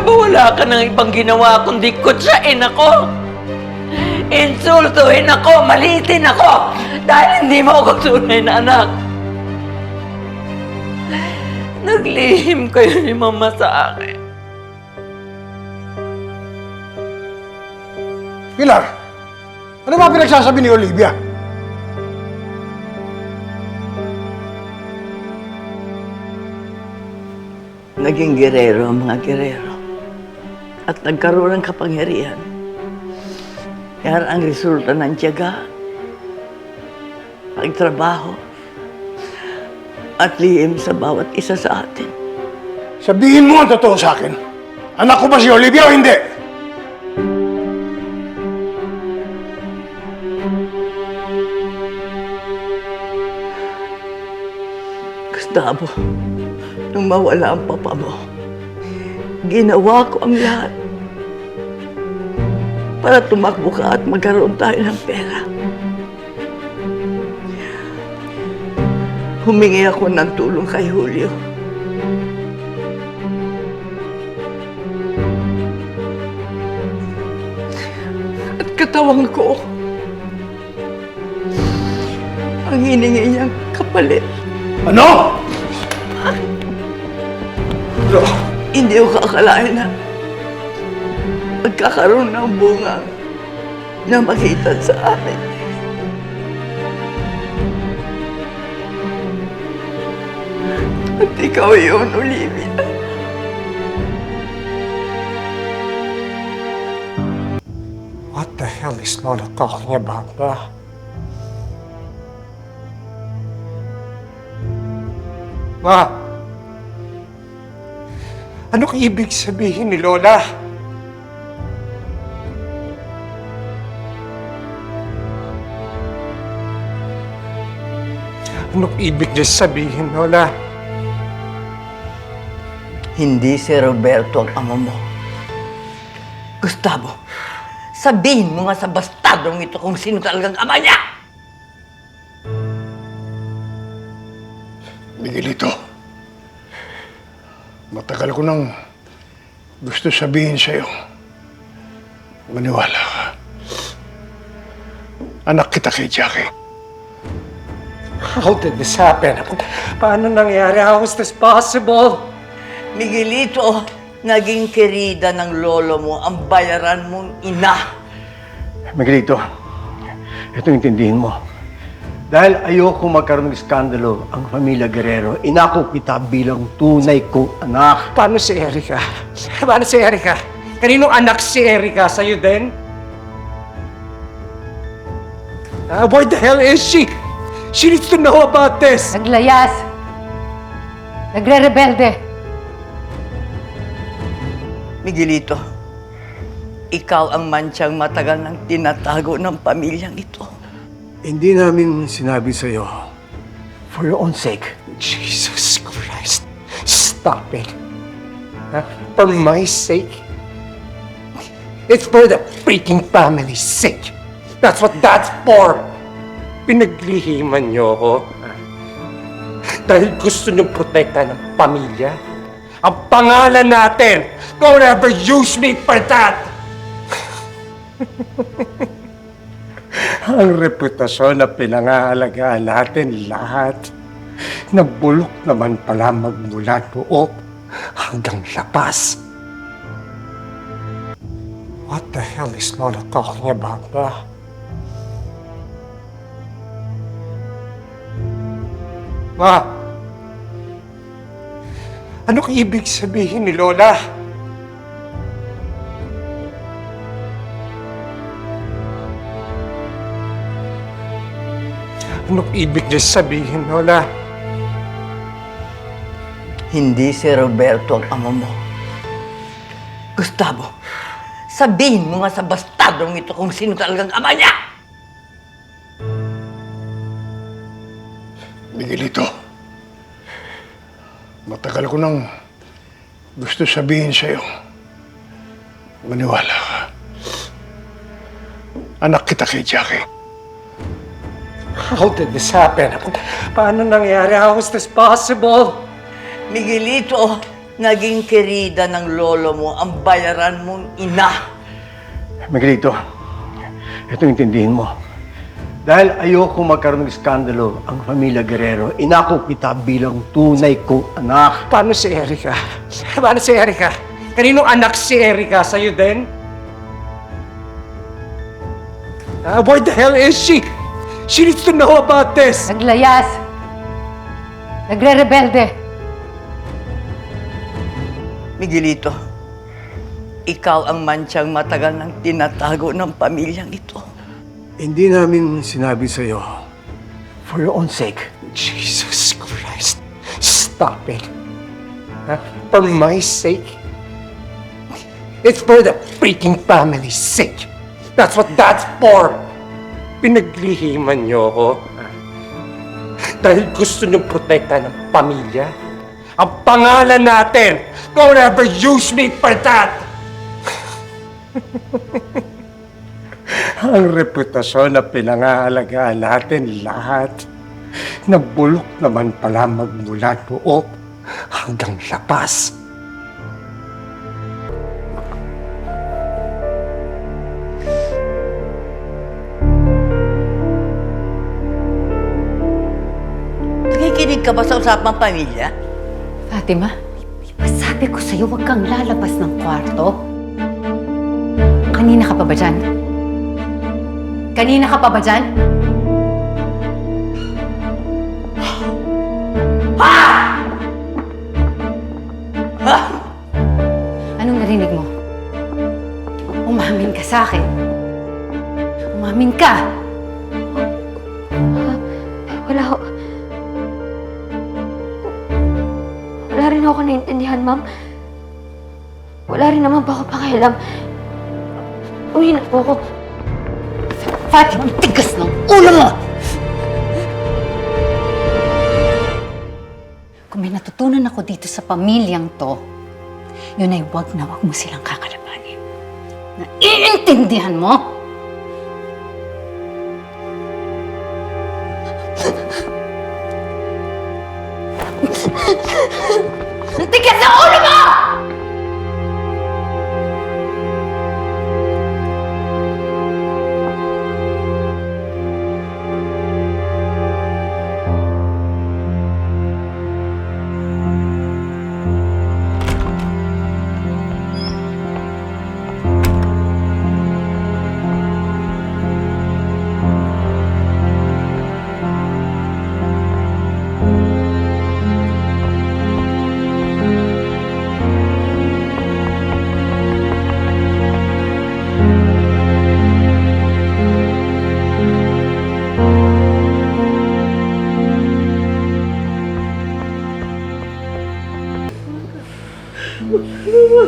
Talaga ba wala ka ng ibang ginawa kundi kutsain ako? Insultuhin ako, maliitin ako dahil hindi mo ako tunay na anak. Naglihim kayo ni Mama sa akin. Pilar, ano ba pinagsasabi ni Olivia? Naging gerero ang mga gerero at nagkaroon ng kapangyarihan. Yan ang resulta ng tiyaga, pagtrabaho, at lihim sa bawat isa sa atin. Sabihin mo ang totoo sa akin. Anak ko ba si Olivia o hindi? Gustavo, nung mawala ang papa mo, ginawa ko ang lahat para tumakbo ka at magkaroon tayo ng pera. Humingi ako ng tulong kay Julio. At katawang ko ang hiningi niyang kapalit. Ano? No. Hindi ko kakalain na magkakaroon ng bunga na makita sa amin. At ikaw yun, Olivia. What the hell is Lola talking about, ba? Ma! Anong ibig sabihin ni Lola? Anong ibig niya sabihin, Lola? Hindi si Roberto ang ama mo. Gustavo, sabihin mo nga sa bastardong ito kung sino talagang ama niya! Miguelito, matagal ko nang gusto sabihin sa'yo. Maniwala ka. Anak kita kay Jackie. How did this happen? Paano nangyari? How is this possible? Miguelito, naging kerida ng lolo mo ang bayaran mong ina. Miguelito, ito intindihin mo. Dahil ayoko magkaroon ng iskandalo ang pamilya Guerrero, inako kita bilang tunay kong anak. Paano si Erica? Paano si Erica? Kaninong anak si Erica? Sa'yo din? Where the hell is she? She needs to know about this! Naglayas. Nagre-rebelde. Miguelito, ikaw ang mansyang matagal nang tinatago ng pamilyang ito. Hindi namin sinabi sa'yo. For your own sake. Jesus Christ. Stop it. Huh? For my sake? It's for the freaking family's sake. That's what that's for. Pinaglihiman niyo ako. Dahil gusto niyong protektahan ng pamilya. Ang pangalan natin. Don't ever use me for that. Ang reputasyon na pinangahalagaan natin lahat, nabulok naman pala magmula loob hanggang labas. What the hell is Lola talking about, ba? Ma! Anong ibig sabihin ni Lola? Anong ibig niya sabihin, Lola? Hindi si Roberto ang ama mo. Gustavo, sabihin mo nga sa bastardong ito kung sino talagang ama niya! Miguelito, matagal ko nang gusto sabihin sa'yo. Maniwala ka. Anak kita kay Jackie. How did this happen? Paano nangyari? How is this possible? Miguelito, naging kerida ng lolo mo ang bayaran mong ina. Miguelito, ito intindihin mo. Dahil ayoko magkaroon ng iskandalo ang pamilya Guerrero, inako kita bilang tunay kong anak. Paano si Erica? Paano si Erica? Kaninong anak si Erica? Sa'yo din? Where the hell is she? She needs to know about this! Naglayas. Nagre-rebelde. Miguelito, ikaw ang mansyang matagal nang tinatago ng pamilyang ito. Hindi namin sinabi sa'yo. For your own sake. Jesus Christ. Stop it. Huh? For my sake? It's for the freaking family's sake. That's what that's for. Pinaglihiman niyo ako. Dahil gusto niyong protektahan ng pamilya. Ang pangalan natin. Don't ever use me for that. Ang reputasyon na pinangahalagaan natin lahat, nabulok naman pala magmula loob hanggang labas. Nakikinig ka ba sa usapang pamilya? Fatima, di ba sabi ko sa'yo huwag kang lalabas ng kwarto? Kanina ka pa ba dyan? Kanina ka pa ba dyan? Anong narinig mo? Umamin ka sa akin. Umamin ka! Wala ho. Wala rin ako naiintindihan, ma'am. Wala rin naman pa ako pakialam. Uwi na po ako. Fatima, ang tigas ng ulo mo! Kung may natutunan ako dito sa pamilyang to, yun ay wag na wag mo silang kakalabanin. Naiintindihan mo? Ang tigas ng ulo mo!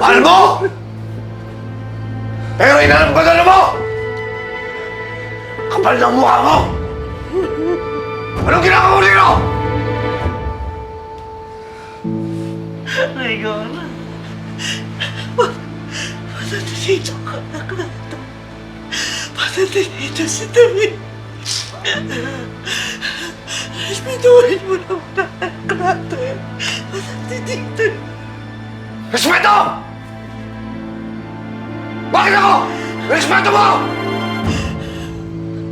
Mahal mo! Pero inalampagan mo! Kapal ng mukha mo! Anong ginagawa mo dito? Ay, Gora. Patay ka, anak na ito. Patay dito si David. Respetuhin mo naman ang anak natin. Patay dito. Respeto! Bakit ako? Respeto mo!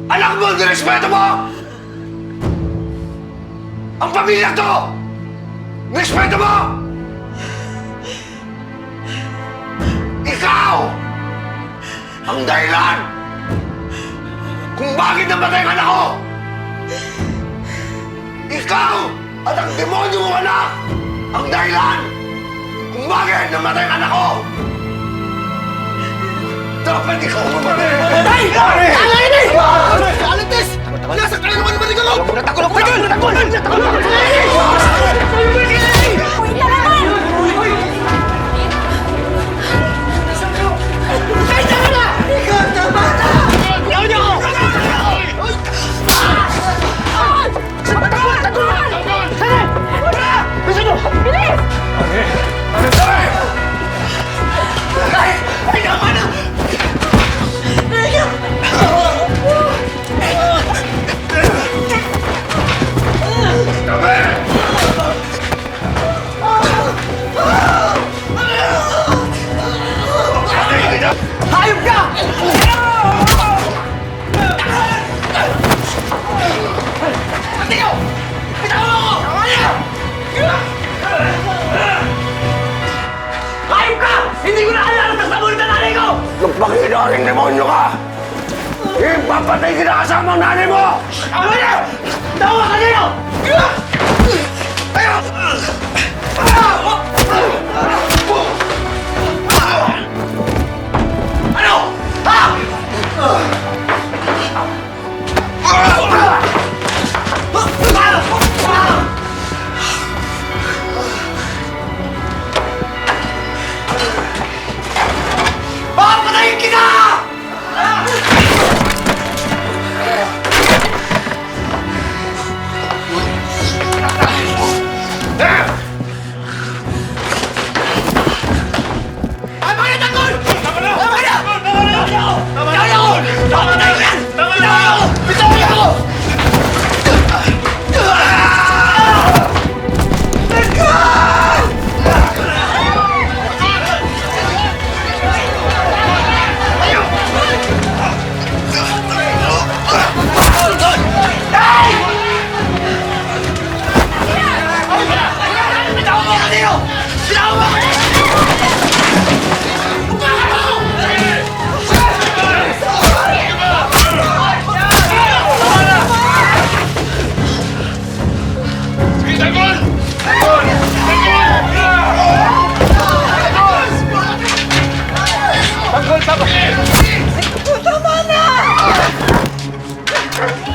Anak mo, nirespeto mo! Ang pamilya to! Nirespeto mo! Ikaw! Ang dahilan! Kung bakit namatay ang anak ko! Ikaw! At ang demonyo mong anak! Ang dahilan! Kung bakit namatay ang anak ko! Dapat ikaw mamatay! Tay! Tangay na! Alantes! Nasaktan naman naman ikaw! Natagol ako! Natagol! Tay, tama na! Ikaw, tama na! Ikaw niyo ako! Bilis! Ay, tama na! demonyo ka! Ipapatay kita kasama ang nanay mo! Tama na! Tawa ka niyo! Tayo! Ano? Ha? Papatayin kita! Tama na!